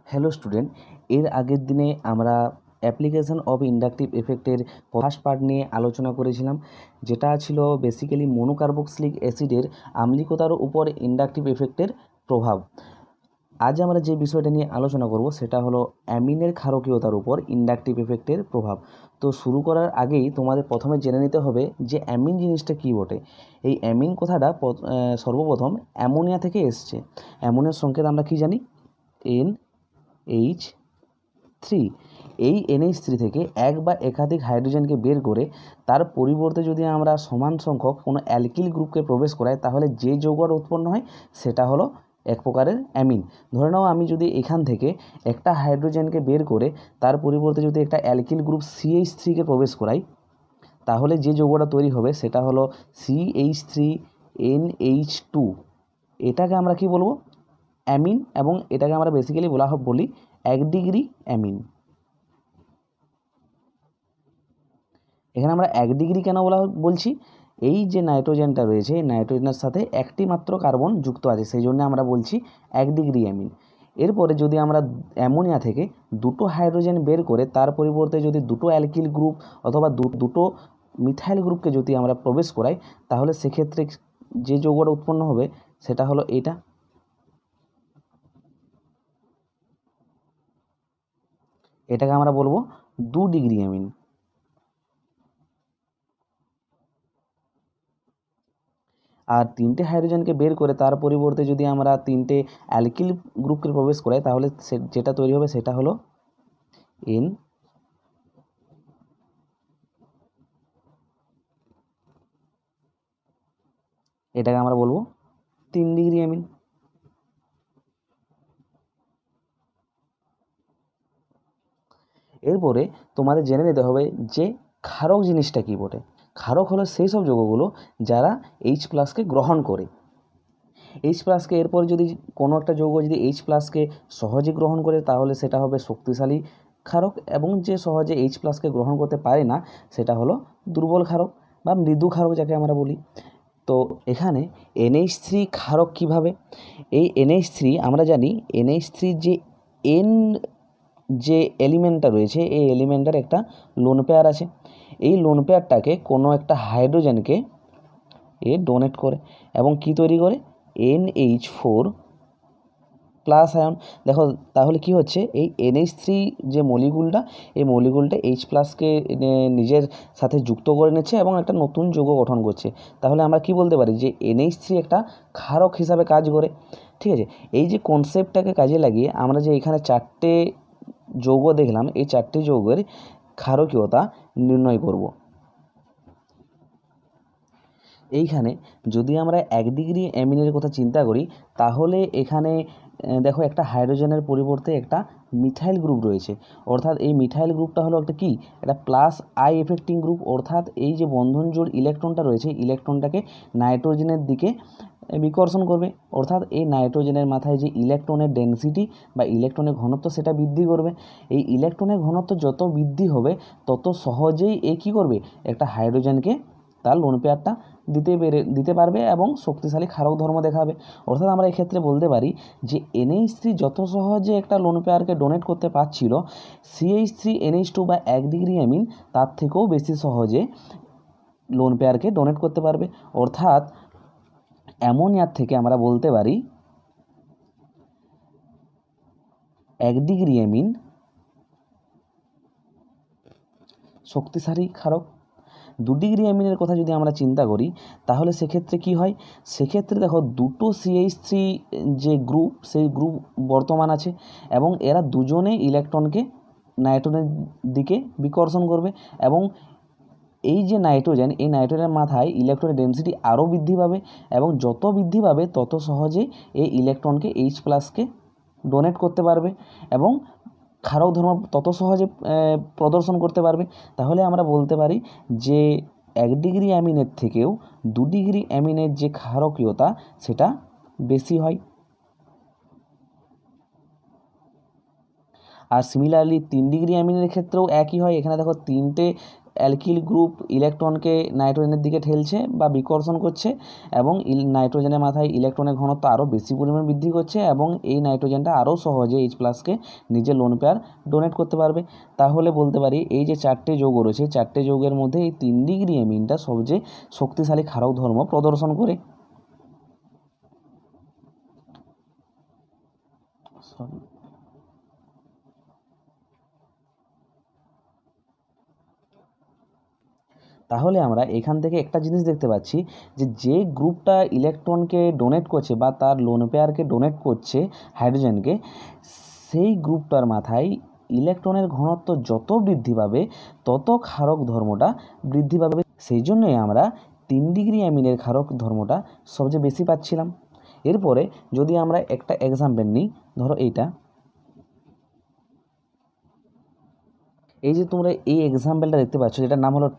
Hello student, এর আগের দিনে আমরা অ্যাপ্লিকেশন অফ ইন্ডাকটিভ এফেক্টের ফার্স্ট পার্ট নিয়ে আলোচনা করেছিলাম, যেটা ছিল বেসিক্যালি মনোকার্বক্সিলিক অ্যাসিডের আম্লিকতার উপর ইন্ডাকটিভ এফেক্টের প্রভাব। আজ আমরা যে বিষয়টা নিয়ে আলোচনা করব সেটা হলো অ্যামিনের ক্ষারকীয়তার উপর ইন্ডাকটিভ এফেক্টের প্রভাব। তো শুরু করার আগেই তোমাদের প্রথমে জেনে নিতে হবে যে অ্যামিন জিনিসটা কী বটে। এই অ্যামিন কথাটা সর্বপ্রথম অ্যামোনিয়া থেকে এসছে। অ্যামোনিয়ার সংকেত আমরা কী জানি? NH3। এই NH3 থেকে এক বা একাধিক হাইড্রোজেনকে বের করে তার পরিবর্তে যদি আমরা সমান সংখ্যক কোনো অ্যালকিল গ্রুপকে প্রবেশ করাই, তাহলে যে যৌগটা উৎপন্ন হয় সেটা হলো এক প্রকারের অ্যামিন। ধরে নাও আমি যদি এখান থেকে একটা হাইড্রোজেনকে বের করে তার পরিবর্তে যদি একটা অ্যালকিল গ্রুপ CH3কে প্রবেশ করাই, তাহলে যে যৌগটা তৈরি হবে সেটা হলো CH3NH2। এটাকে আমরা কি বলবো? অ্যামিন। এবং এটাকে আমরা বেসিক্যালি বলি 1 ডিগ্রি অ্যামিন। এখানে আমরা 1 ডিগ্রি কেন বলছি? এই যে নাইট্রোজেনটা রয়েছে, এই নাইট্রোজেনের সাথে একটি মাত্র কার্বন যুক্ত আছে, সেই জন্য আমরা বলছি 1 ডিগ্রি অ্যামিন। এরপরে যদি আমরা অ্যামোনিয়া থেকে দুটো হাইড্রোজেন বের করে তার পরিবর্তে যদি দুটো অ্যালকিল গ্রুপ অথবা দুটো মিথাইল গ্রুপকে যদি আমরা প্রবেশ করাই, তাহলে সেক্ষেত্রে যে যৌগটা উৎপন্ন হবে সেটা হলো এটা। এটাকে আমরা বলবো 2 ডিগ্রি অ্যামিন। আর তিনটে হাইড্রোজেনকে বের করে তার পরিবর্তে যদি আমরা তিনটে অ্যালকিল গ্রুপকে প্রবেশ করাই, তাহলে যেটা তৈরি হবে সেটা হলো N। এটাকে আমরা বলবো 3 ডিগ্রি অ্যামিন। এরপরে তোমাদের জেনে নিতে হবে যে ক্ষারক জিনিসটা কী বটে। ক্ষারক হলো সেই সব যৌগগুলো যারা H+কে গ্রহণ করে। H+কে এরপর যদি কোনো একটা যৌগ যদি H+কে সহজে গ্রহণ করে, তাহলে সেটা হবে শক্তিশালী ক্ষারক, এবং যে সহজে H+কে গ্রহণ করতে পারে না সেটা হলো দুর্বল ক্ষারক বা মৃদু ক্ষারক যাকে আমরা বলি। তো এখানে NH3 ক্ষারক কিভাবে? এই NH3 আমরা জানি NH3 যে N যে এলিমেন্টটা রয়েছে, এই এলিমেন্টটার একটা লোন পেয়ার আছে। এই লোন পেয়ারটাকে কোনো একটা হাইড্রোজেনকে ডোনেট করে এবং কি তৈরি করে? NH4 plus ion. দেখো তাহলে কি হচ্ছে, এই NH3 যে মলিকুলটা, এই মলিকুলটা H+কে নিজের সাথে যুক্ত করে নিচ্ছে এবং একটা নতুন যৌগ গঠন করছে। তাহলে আমরা কি বলতে পারি যে NH3 একটা ক্ষারক হিসাবে কাজ করে। ঠিক আছে, এই যে কনসেপ্টটাকে কাজে লাগিয়ে আমরা যে এখানে 4টে যৌগ দেখলাম, এই 4টে যৌগের ক্ষারকীয়তা নির্ণয় করব। এইখানে যদি আমরা 1 ডিগ্রি অ্যামিনের কথা চিন্তা করি, তাহলে এখানে দেখো একটা হাইড্রোজেনের পরিবর্তে একটা মিথাইল গ্রুপ রয়েছে। অর্থাৎ এই মিথাইল গ্রুপটা হলো একটা কি, একটা প্লাস আই এফেক্টিং গ্রুপ। অর্থাৎ এই যে বন্ধন জোড় ইলেকট্রনটা রয়েছে, ইলেকট্রনটাকে নাইট্রোজেনের দিকে বিকর্ষণ করবে। অর্থাৎ এই নাইট্রোজেনের মাথায় যে ইলেকট্রনের ডেনসিটি বা ইলেকট্রনের ঘনত্ব সেটা বৃদ্ধি করবে। এই ইলেকট্রনের ঘনত্ব যত বৃদ্ধি হবে তত সহজেই এ কী করবে, একটা হাইড্রোজেনকে তার লোন পেয়ারটা দিতে পারবে এবং শক্তিশালী ক্ষারক ধর্ম দেখাবে। অর্থাৎ আমরা এক্ষেত্রে বলতে পারি যে NH3 যত সহজে একটা লোন পেয়ারকে ডোনেট করতে পারছিল, CH3NH2 বা 1 ডিগ্রি অ্যামিন তার থেকেও বেশি সহজে লোন পেয়ারকে ডোনেট করতে পারবে। অর্থাৎ অ্যামোনিয়ার থেকে আমরা বলতে পারি 1 ডিগ্রি অ্যামিন শক্তিশালী ক্ষারক। 2 ডিগ্রি অ্যামিনের কথা যদি আমরা চিন্তা করি, তাহলে সেক্ষেত্রে কি হয়? সেক্ষেত্রে দেখো দুটো CH3 যে গ্রুপ, সেই গ্রুপ বর্তমান আছে এবং এরা দুজনে ইলেকট্রনকে নাইট্রোজেনের দিকে বিকর্ষণ করবে এবং এই যে নাইট্রোজেন, এই নাইট্রোজেনের মাথায় ইলেকট্রনের ডেনসিটি আরও বৃদ্ধি পাবে এবং যত বৃদ্ধি পাবে তত সহজে এই ইলেকট্রনকে H+কে ডোনেট করতে পারবে এবং ক্ষারক ধর্ম তত সহজে প্রদর্শন করতে পারবে। তাহলে আমরা বলতে পারি যে 1 ডিগ্রি অ্যামিনের থেকেও 2 ডিগ্রি অ্যামিনের যে ক্ষারকীয়তা সেটা বেশি হয়। আর সিমিলারলি 3 ডিগ্রি অ্যামিনের ক্ষেত্রেও একই হয়। এখানে দেখো তিনটে অ্যালকিল গ্রুপ ইলেকট্রনকে নাইট্রোজেনের দিকে ঠেলছে বা বিকর্ষণ করছে এবং নাইট্রোজেনের মাথায় ইলেকট্রনের ঘনত্ব আরও বেশি পরিমাণ বৃদ্ধি করছে এবং এই নাইট্রোজেনটা আরও সহজে H+কে নিজের লোন পেয়ার ডোনেট করতে পারবে। তাহলে বলতে পারি এই যে 4টে যৌগ রয়েছে, 4টে যৌগের মধ্যে এই 3 ডিগ্রি অ্যামিনটা সবচেয়ে শক্তিশালী ক্ষারক ধর্ম প্রদর্শন করে। তাহলে আমরা এখান থেকে একটা জিনিস দেখতে পাচ্ছি যে গ্রুপটা ইলেকট্রনকে ডোনেট করছে বা তার লোন পেয়ারকে ডোনেট করছে হাইড্রোজেনকে, সেই গ্রুপটার মাথায় ইলেকট্রনের ঘনত্ব যত বৃদ্ধি পাবে তত ক্ষারক ধর্মটা বৃদ্ধি পাবে। সেই জন্যই আমরা 3 ডিগ্রি অ্যামিনের ক্ষারক ধর্মটা সবচেয়ে বেশি পাচ্ছিলাম। এরপরে যদি আমরা একটা এক্সাম্পল নিই, ধরো এইটা, এই যে তোমরা এই এক্সাম্পলটা দেখতে পাচ্ছ যেটার নাম হলো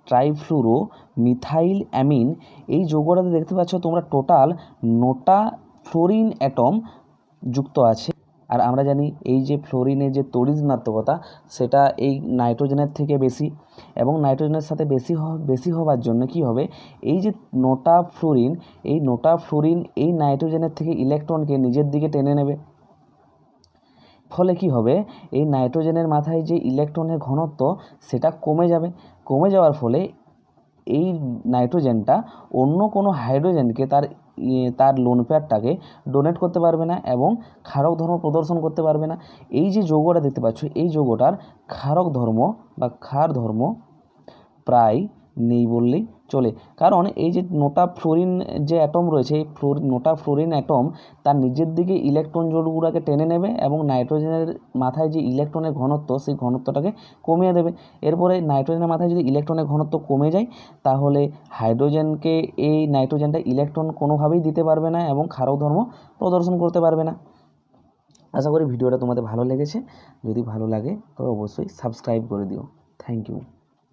ট্রাইফ্লুরো মিথাইল অ্যামিন। এই যৌগটাতে দেখতে পাচ্ছ তোমরা টোটাল 9টা ফ্লোরিন অ্যাটম যুক্ত আছে। আর আমরা জানি এই যে ফ্লোরিনের যে তড়িৎ ঋণাত্মকতা সেটা এই নাইট্রোজেনের থেকে বেশি, এবং নাইট্রোজেনের সাথে বেশি হওয়ার জন্য কি হবে, এই যে 9টা ফ্লোরিন এই নাইট্রোজেনের থেকে ইলেকট্রনকে নিজের দিকে টেনে নেবে। ফলে কি হবে, এই নাইট্রোজেনের মাথায় যে ইলেকট্রনের ঘনত্ব সেটা কমে যাওয়ার ফলে এই নাইট্রোজেনটা অন্য কোনো হাইড্রোজেনকে তার লোন পেয়ারটাকে ডোনেট করতে পারবে না এবং ক্ষারক ধর্ম প্রদর্শন করতে পারবে না। এই যে যৌগটা দেখতে পাচ্ছ এই যৌগটার ক্ষারক ধর্ম বা ক্ষার ধর্ম প্রায় নেই বললেই চলে, কারণ এই যে 9টা ফ্লোরিন যে অ্যাটম রয়েছে এই 9টা ফ্লোরিন অ্যাটম তার নিজের দিকে ইলেকট্রন জোড়গুলোকে টেনে নেবে এবং নাইট্রোজেনের মাথায় যে ইলেকট্রনের ঘনত্ব সেই ঘনত্বটাকে কমিয়ে দেবে। এরপরে নাইট্রোজেনের মাথায় যদি ইলেকট্রনের ঘনত্ব কমে যায় তাহলে হাইড্রোজেনকে এই নাইট্রোজেনটা ইলেকট্রন কোনোভাবেই দিতে পারবে না এবং ক্ষারক ধর্ম প্রদর্শন করতে পারবে না। আশা করি ভিডিওটা তোমাদের ভালো লেগেছে। যদি ভালো লাগে তবে অবশ্যই সাবস্ক্রাইব করে দিও। Thank you.